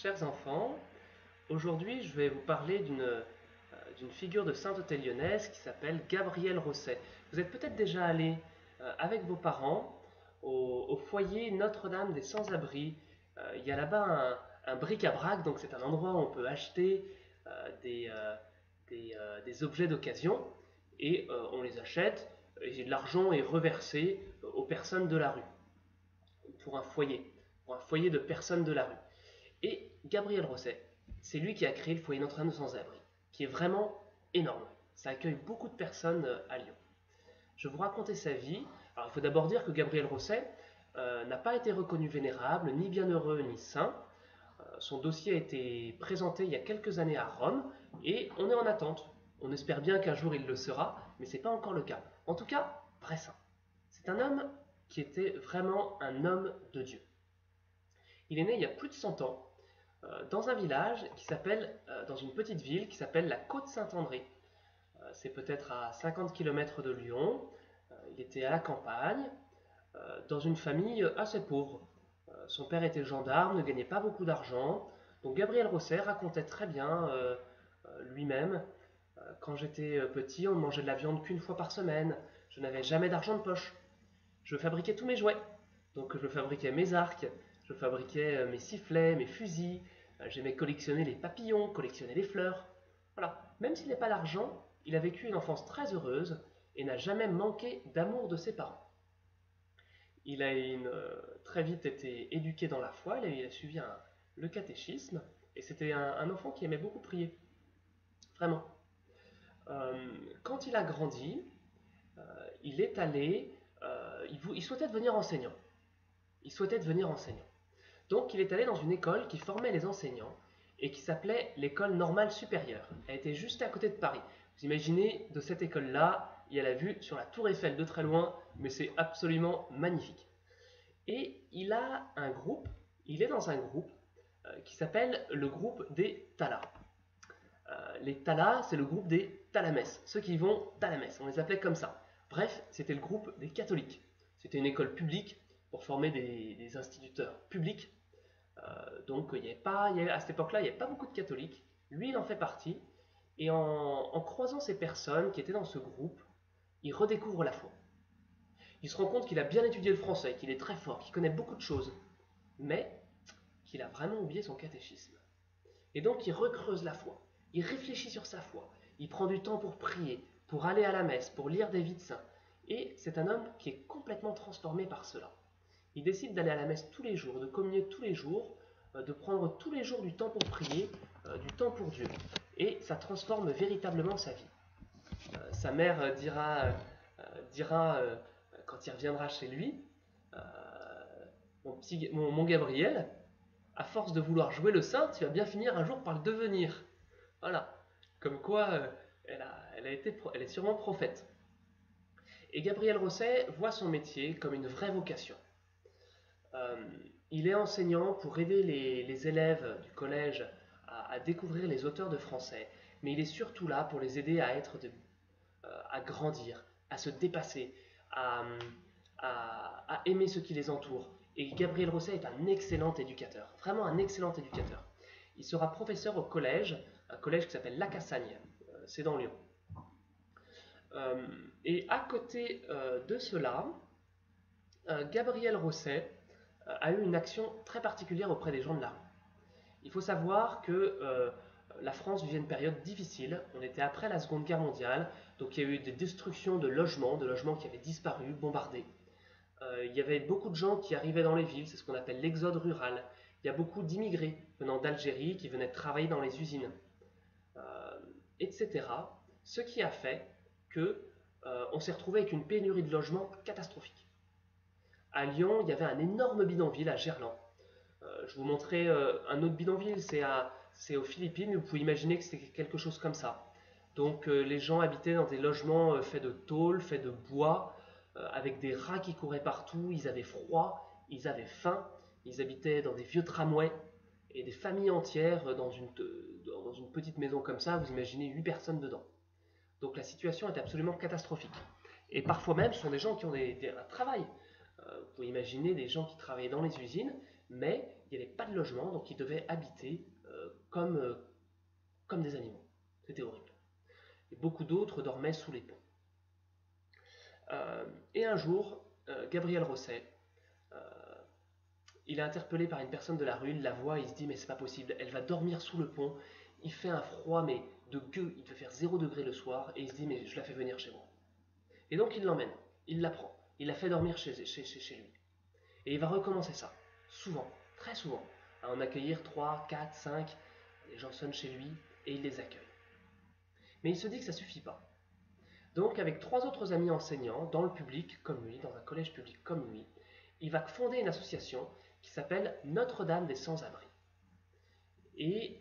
Chers enfants, aujourd'hui je vais vous parler d'une figure de sainteté lyonnaise qui s'appelle Gabrielle Rosset. Vous êtes peut-être déjà allé avec vos parents au foyer Notre-Dame des Sans-Abris. Il y a là-bas un bric-à-brac, donc c'est un endroit où on peut acheter des objets d'occasion et on les achète et l'argent est reversé aux personnes de la rue pour un foyer de personnes de la rue. Et Gabriel Rosset, c'est lui qui a créé le foyer Notre-Dame de Sans-Abri, qui est vraiment énorme. Ça accueille beaucoup de personnes à Lyon. Je vais vous raconter sa vie. Alors il faut d'abord dire que Gabriel Rosset n'a pas été reconnu vénérable, ni bienheureux, ni saint. Son dossier a été présenté il y a quelques années à Rome et on est en attente. On espère bien qu'un jour il le sera, mais ce n'est pas encore le cas. En tout cas, très saint. C'est un homme qui était vraiment un homme de Dieu. Il est né il y a plus de 100 ans dans un village dans une petite ville qui s'appelle la Côte-Saint-André. C'est peut-être à 50 km de Lyon. Il était à la campagne, dans une famille assez pauvre. Son père était gendarme, ne gagnait pas beaucoup d'argent. Donc Gabriel Rosset racontait très bien lui-même. Quand j'étais petit, on ne mangeait de la viande qu'une fois par semaine. Je n'avais jamais d'argent de poche. Je fabriquais tous mes jouets. Donc je fabriquais mes arcs, je fabriquais mes sifflets, mes fusils, j'aimais collectionner les papillons, collectionner les fleurs. Voilà, même s'il n'a pas d'argent, il a vécu une enfance très heureuse et n'a jamais manqué d'amour de ses parents. Il a très vite été éduqué dans la foi, il a suivi le catéchisme et c'était un enfant qui aimait beaucoup prier, vraiment. Euh, Quand il a grandi, euh, il est allé, il souhaitait devenir enseignant. Il souhaitait devenir enseignant. Donc il est allé dans une école qui formait les enseignants et qui s'appelait l'école normale supérieure. Elle était juste à côté de Paris. Vous imaginez, de cette école-là, il y a la vue sur la tour Eiffel de très loin, mais c'est absolument magnifique. Et il est dans un groupe qui s'appelle le groupe des Talas. Les Talas, c'est le groupe des Talamès, ceux qui vont à la messe, on les appelait comme ça. Bref, c'était le groupe des catholiques. C'était une école publique pour former des instituteurs publics. Donc à cette époque-là, il n'y avait pas beaucoup de catholiques. Lui, il en fait partie. Et en croisant ces personnes qui étaient dans ce groupe, il redécouvre la foi. Il se rend compte qu'il a bien étudié le français, qu'il est très fort, qu'il connaît beaucoup de choses, mais qu'il a vraiment oublié son catéchisme. Et donc il recreuse la foi, il réfléchit sur sa foi, il prend du temps pour prier, pour aller à la messe, pour lire des vies de saints. Et c'est un homme qui est complètement transformé par cela. Il décide d'aller à la messe tous les jours, de communier tous les jours, de prendre tous les jours du temps pour prier, du temps pour Dieu. Et ça transforme véritablement sa vie. Sa mère dira quand il reviendra chez lui, euh, mon Gabriel, à force de vouloir jouer le saint, tu vas bien finir un jour par le devenir. Voilà. Comme quoi, elle est sûrement prophète. Et Gabriel Rosset voit son métier comme une vraie vocation. Euh, il est enseignant pour aider les élèves du collège à découvrir les auteurs de français, mais il est surtout là pour les aider à grandir, à se dépasser, à, à aimer ceux qui les entourent. Et Gabriel Rosset est un excellent éducateur, vraiment un excellent éducateur. Il sera professeur au collège, un collège qui s'appelle La Cassagne, c'est dans Lyon. Euh, et à côté de cela, Gabriel Rosset a eu une action très particulière auprès des gens de la rue. Il faut savoir que la France vivait une période difficile. On était après la Seconde Guerre mondiale, donc il y a eu des destructions de logements qui avaient disparu, bombardés. Il y avait beaucoup de gens qui arrivaient dans les villes, c'est ce qu'on appelle l'exode rural. Il y a beaucoup d'immigrés venant d'Algérie qui venaient travailler dans les usines, etc. Ce qui a fait que on s'est retrouvé avec une pénurie de logements catastrophique. À Lyon, il y avait un énorme bidonville à Gerland. Je vous montrerai un autre bidonville, c'est aux Philippines, vous pouvez imaginer que c'était quelque chose comme ça. Donc les gens habitaient dans des logements faits de tôle, faits de bois, avec des rats qui couraient partout, ils avaient froid, ils avaient faim, ils habitaient dans des vieux tramways, et des familles entières dans une petite maison comme ça, vous imaginez 8 personnes dedans. Donc la situation est absolument catastrophique. Et parfois même, ce sont des gens qui ont un travail. Vous pouvez imaginer des gens qui travaillaient dans les usines, mais il il n'y avait pas de logement, donc ils devaient habiter comme des animaux. C'était horrible. Et beaucoup d'autres dormaient sous les ponts. Et un jour, Gabriel Rosset, euh, il est interpellé par une personne de la rue, il la voit, il se dit mais c'est pas possible, elle va dormir sous le pont, il fait un froid mais de gueux, il devait faire 0 degré le soir, et il se dit mais je la fais venir chez moi. Et donc il l'emmène, il la prend, il la fait dormir chez lui. Et il va recommencer ça, souvent, très souvent, à en accueillir 3, 4, 5, les gens sonnent chez lui et il les accueille. Mais il se dit que ça ne suffit pas. Donc avec 3 autres amis enseignants, dans le public comme lui, dans un collège public comme lui, il va fonder une association qui s'appelle Notre-Dame des Sans-Abri. Et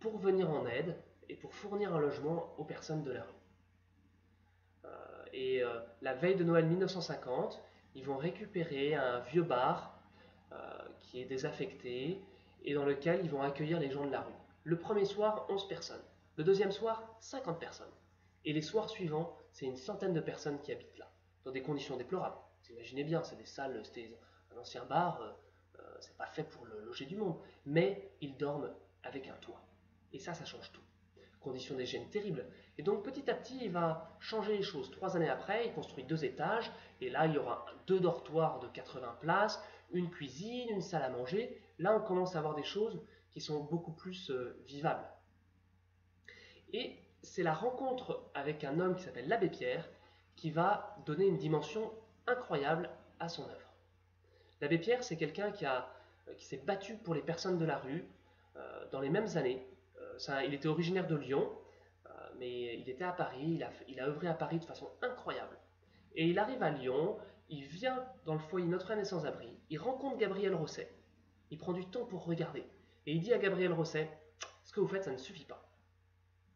pour venir en aide et pour fournir un logement aux personnes de la rue. La veille de Noël 1950, ils vont récupérer un vieux bar qui est désaffecté et dans lequel ils vont accueillir les gens de la rue. Le premier soir, 11 personnes. Le deuxième soir, 50 personnes. Et les soirs suivants, c'est une centaine de personnes qui habitent là, dans des conditions déplorables. Vous imaginez bien, c'est des salles, c'était un ancien bar, c'est pas fait pour le loger du monde. Mais ils dorment avec un toit. Et ça change tout. Conditions d'hygiène terribles. Et donc petit à petit, il va changer les choses. 3 années après, il construit 2 étages, et là, il y aura 2 dortoirs de 80 places, une cuisine, une salle à manger. Là, on commence à avoir des choses qui sont beaucoup plus vivables. Et c'est la rencontre avec un homme qui s'appelle l'abbé Pierre qui va donner une dimension incroyable à son œuvre. L'abbé Pierre, c'est quelqu'un qui s'est battu pour les personnes de la rue dans les mêmes années. Il était originaire de Lyon, mais il était à Paris, il a œuvré à Paris de façon incroyable. Et il arrive à Lyon, il vient dans le foyer Notre-Dame des Sans-Abri, il rencontre Gabriel Rosset, il prend du temps pour regarder, et il dit à Gabriel Rosset, ce que vous faites, ça ne suffit pas.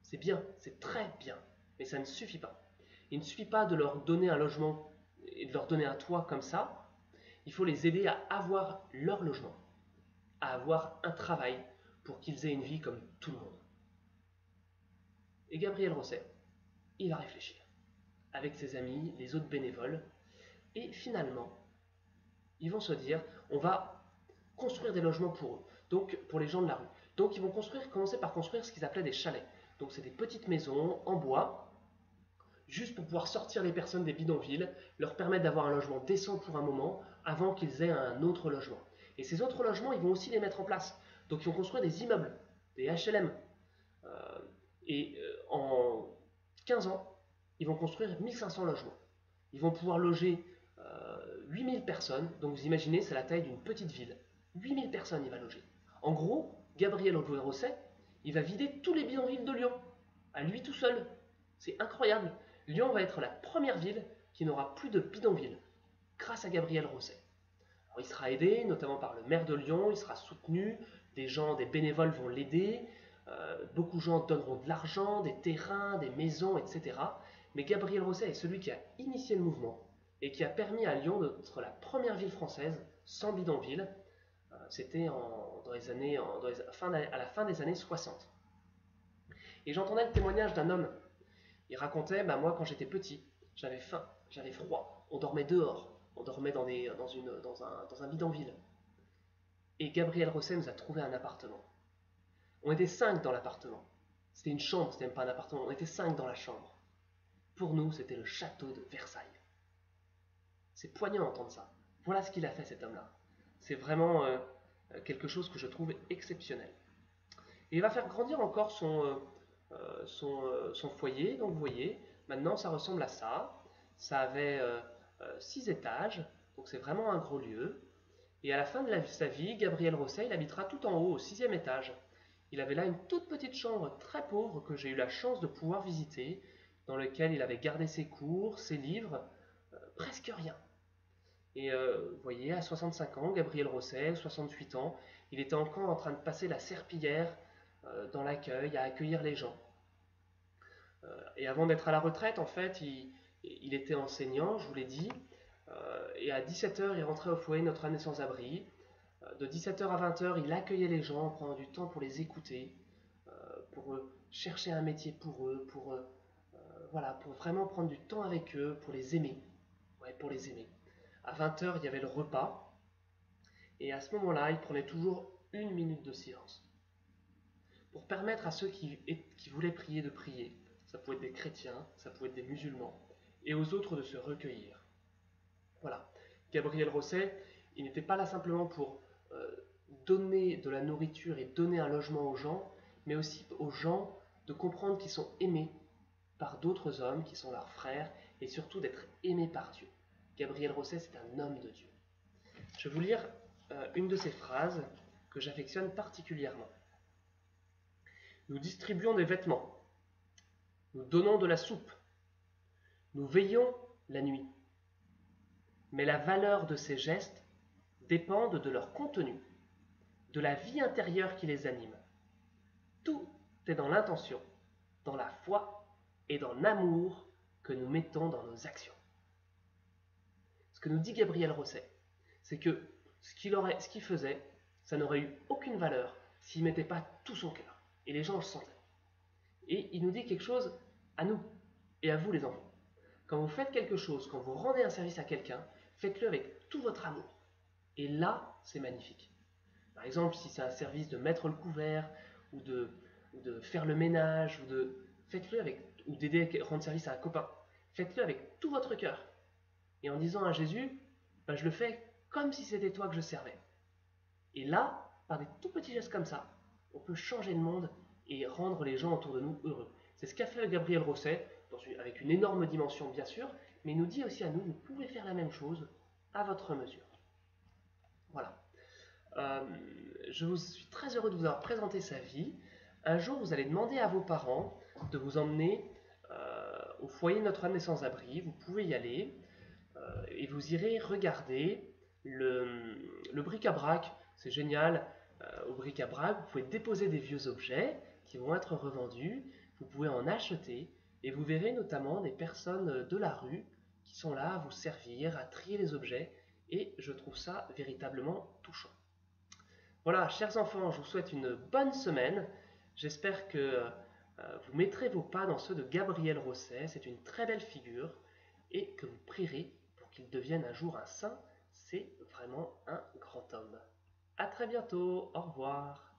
C'est bien, c'est très bien, mais ça ne suffit pas. Il ne suffit pas de leur donner un logement et de leur donner un toit comme ça, il faut les aider à avoir leur logement, à avoir un travail pour qu'ils aient une vie comme tout le monde. Et Gabriel Rosset, il va réfléchir avec ses amis, les autres bénévoles, et finalement, ils vont se dire, on va construire des logements pour eux, donc pour les gens de la rue. Donc ils vont commencer par construire ce qu'ils appelaient des chalets. Donc c'est des petites maisons en bois, juste pour pouvoir sortir les personnes des bidonvilles, leur permettre d'avoir un logement décent pour un moment, avant qu'ils aient un autre logement. Et ces autres logements, ils vont aussi les mettre en place. Donc ils vont construire des immeubles, des HLM. En 15 ans, ils vont construire 1500 logements. Ils vont pouvoir loger 8000 personnes, donc vous imaginez, c'est la taille d'une petite ville. 8000 personnes, il va loger. En gros, Gabriel Rosset, il va vider tous les bidonvilles de Lyon, à lui tout seul. C'est incroyable. Lyon va être la première ville qui n'aura plus de bidonville, grâce à Gabriel Rosset. Alors, il sera aidé, notamment par le maire de Lyon, il sera soutenu, des bénévoles vont l'aider, beaucoup de gens donneront de l'argent, des terrains, des maisons, etc. Mais Gabriel Rosset est celui qui a initié le mouvement et qui a permis à Lyon d'être la première ville française sans bidonville. C'était à la fin des années 60. Et j'entendais le témoignage d'un homme. Il racontait, moi quand j'étais petit, j'avais faim, j'avais froid, on dormait dehors, on dormait dans un bidonville. Et Gabriel Rosset nous a trouvé un appartement. On était 5 dans l'appartement. C'était une chambre, c'était même pas un appartement, on était 5 dans la chambre. Pour nous, c'était le château de Versailles. C'est poignant d'entendre ça. Voilà ce qu'il a fait, cet homme-là. C'est vraiment quelque chose que je trouve exceptionnel. Et il va faire grandir encore son foyer. Donc vous voyez, maintenant ça ressemble à ça. Ça avait 6 étages, donc c'est vraiment un gros lieu. Et à la fin de sa vie, Gabriel Rosset, il habitera tout en haut, au 6e étage. Il avait là une toute petite chambre très pauvre que j'ai eu la chance de pouvoir visiter, dans laquelle il avait gardé ses cours, ses livres, presque rien. Et vous voyez, à 65 ans, Gabriel Rosset, 68 ans, il était encore en train de passer la serpillière dans l'accueil, à accueillir les gens. Et avant d'être à la retraite, en fait, il était enseignant, je vous l'ai dit, et à 17h, il rentrait au foyer Notre-Dame des Sans-Abri. De 17h à 20h, il accueillait les gens, en prenant du temps pour les écouter, pour chercher un métier pour eux, pour vraiment prendre du temps avec eux, pour les aimer. Ouais, pour les aimer. À 20h, il y avait le repas. Et à ce moment-là, il prenait toujours 1 minute de silence pour permettre à ceux qui voulaient prier de prier. Ça pouvait être des chrétiens, ça pouvait être des musulmans, et aux autres de se recueillir. Voilà. Gabriel Rosset, il n'était pas là simplement pour donner de la nourriture et donner un logement aux gens, mais aussi aux gens de comprendre qu'ils sont aimés par d'autres hommes qui sont leurs frères, et surtout d'être aimés par Dieu. Gabriel Rosset, c'est un homme de Dieu. Je vais vous lire une de ses phrases que j'affectionne particulièrement. Nous distribuons des vêtements, nous donnons de la soupe, nous veillons la nuit. Mais la valeur de ces gestes dépend de leur contenu, de la vie intérieure qui les anime. Tout est dans l'intention, dans la foi et dans l'amour que nous mettons dans nos actions. Ce que nous dit Gabriel Rosset, c'est que ce qu'il faisait, ça n'aurait eu aucune valeur s'il ne mettait pas tout son cœur. Et les gens le sentaient. Et il nous dit quelque chose à nous et à vous les enfants. Quand vous faites quelque chose, quand vous rendez un service à quelqu'un, faites-le avec tout votre amour. Et là, c'est magnifique. Par exemple, si c'est un service de mettre le couvert, ou de faire le ménage, faites-le avec, ou d'aider à rendre service à un copain. Faites-le avec tout votre cœur. Et en disant à Jésus, ben, je le fais comme si c'était toi que je servais. Et là, par des tout petits gestes comme ça, on peut changer le monde et rendre les gens autour de nous heureux. C'est ce qu'a fait Gabriel Rosset, avec une énorme dimension bien sûr, mais il nous dit aussi à nous, vous pouvez faire la même chose à votre mesure. Voilà. Je suis très heureux de vous avoir présenté sa vie. Un jour, vous allez demander à vos parents de vous emmener au foyer Notre-Dame des Sans-Abri. Vous pouvez y aller et vous irez regarder le bric-à-brac. C'est génial. Au bric-à-brac, vous pouvez déposer des vieux objets qui vont être revendus. Vous pouvez en acheter et vous verrez notamment des personnes de la rue qui sont là à vous servir, à trier les objets. Et je trouve ça véritablement touchant. Voilà, chers enfants, je vous souhaite une bonne semaine. J'espère que vous mettrez vos pas dans ceux de Gabriel Rosset. C'est une très belle figure et que vous prierez pour qu'il devienne un jour un saint. C'est vraiment un grand homme. À très bientôt, au revoir.